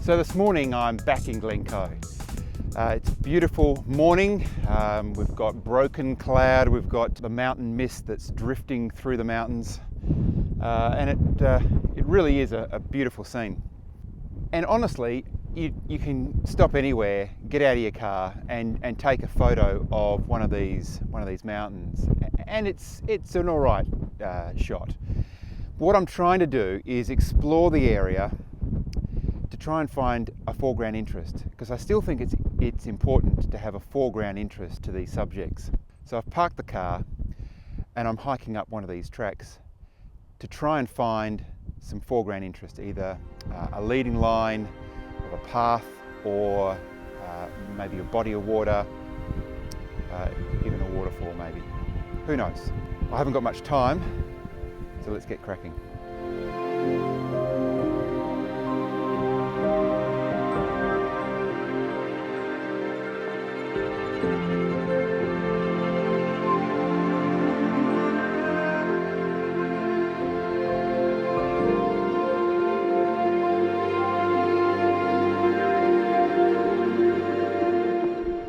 So this morning I'm back in Glencoe. It's a beautiful morning. We've got broken cloud, we've got the mountain mist that's drifting through the mountains, and it really is a beautiful scene. And honestly, you can stop anywhere, get out of your car and take a photo of one of these mountains, and it's an all right shot. What I'm trying to do is explore the area to try and find a foreground interest, because I still think it's important to have a foreground interest to these subjects. So I've parked the car and I'm hiking up one of these tracks to try and find some foreground interest, either a leading line of a path or maybe a body of water, even a waterfall maybe. Who knows? I haven't got much time, so let's get cracking.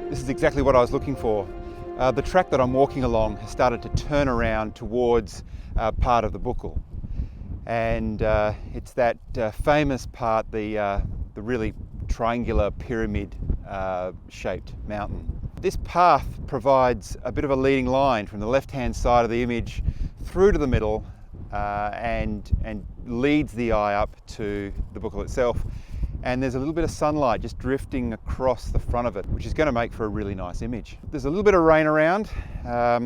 This is exactly what I was looking for. The track that I'm walking along has started to turn around towards part of the Buachaille, and it's that famous part, the really triangular pyramid shaped mountain. This path provides a bit of a leading line from the left-hand side of the image through to the middle and leads the eye up to the Buachaille itself. And there's a little bit of sunlight just drifting across the front of it, which is going to make for a really nice image. There's a little bit of rain around,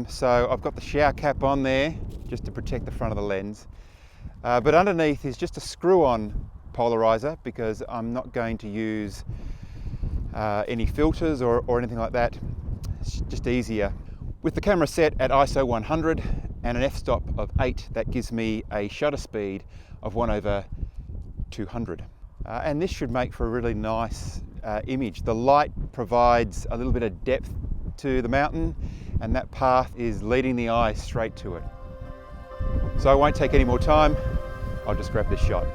so I've got the shower cap on there just to protect the front of the lens. But underneath is just a screw-on polarizer, because I'm not going to use any filters or anything like that. It's just easier. With the camera set at ISO 100 and an f-stop of 8, that gives me a shutter speed of 1/200. And this should make for a really nice image. The light provides a little bit of depth to the mountain, and that path is leading the eye straight to it. So I won't take any more time, I'll just grab this shot.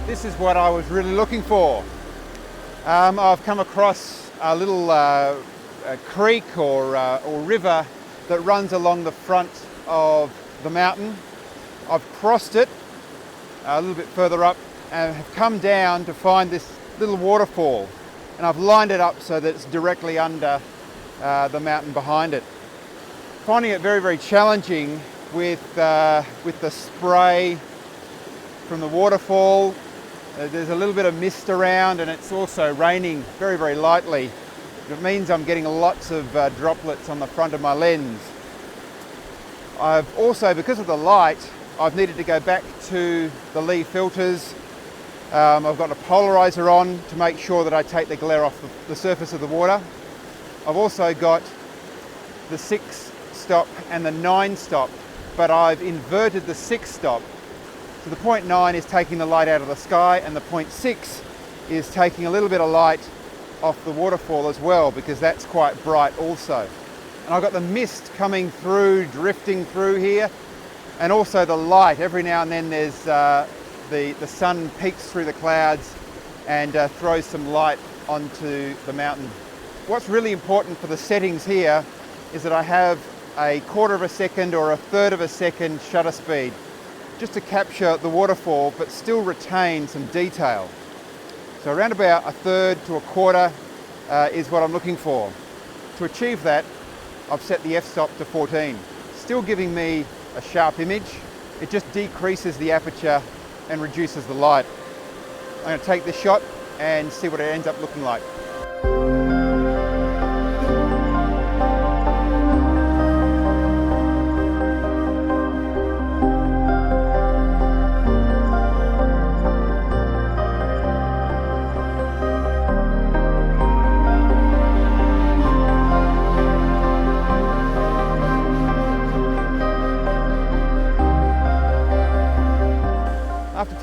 This is what I was really looking for. I've come across a little a creek or river that runs along the front of the mountain. I've crossed it a little bit further up and have come down to find this little waterfall, and I've lined it up so that it's directly under the mountain behind it. Finding it very, very challenging with the spray from the waterfall. There's a little bit of mist around, and it's also raining very, very lightly. It means I'm getting lots of droplets on the front of my lens. I've also, because of the light, I've needed to go back to the Lee filters. I've got a polarizer on to make sure that I take the glare off the surface of the water. I've also got the 6 stop and the 9 stop, but I've inverted the 6 stop. So the 0.9 is taking the light out of the sky, and the 0.6 is taking a little bit of light off the waterfall as well, because that's quite bright also. And I've got the mist coming through, drifting through here, and also the light. Every now and then there's the sun peeks through the clouds and throws some light onto the mountain. What's really important for the settings here is that I have a 1/4 of a second or a 1/3 of a second shutter speed, just to capture the waterfall but still retain some detail. So around about a 1/3 to a 1/4 is what I'm looking for. To achieve that, I've set the f-stop to 14, still giving me a sharp image. It just decreases the aperture and reduces the light. I'm going to take this shot and see what it ends up looking like.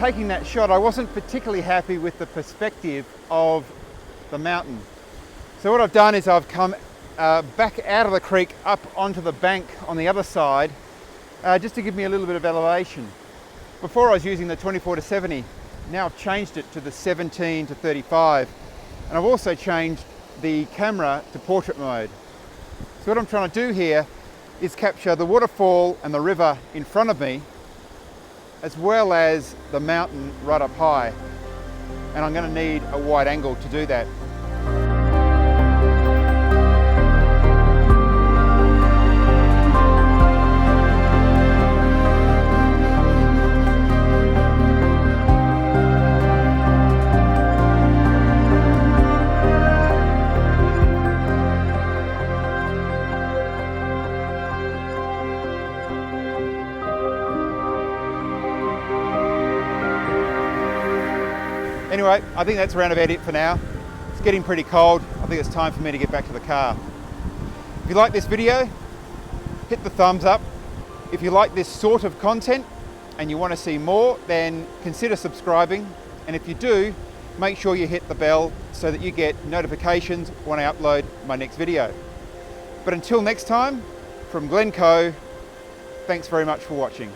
taking that shot, I wasn't particularly happy with the perspective of the mountain. So what I've done is I've come back out of the creek up onto the bank on the other side, just to give me a little bit of elevation. Before I was using the 24-70, now I've changed it to the 17-35, and I've also changed the camera to portrait mode. So what I'm trying to do here is capture the waterfall and the river in front of me, as well as the mountain right up high. And I'm going to need a wide angle to do that. Anyway, I think that's around about it for now. It's getting pretty cold. I think it's time for me to get back to the car. If you like this video, hit the thumbs up. If you like this sort of content and you want to see more, then consider subscribing. And if you do, make sure you hit the bell so that you get notifications when I upload my next video. But until next time, from Glencoe, thanks very much for watching.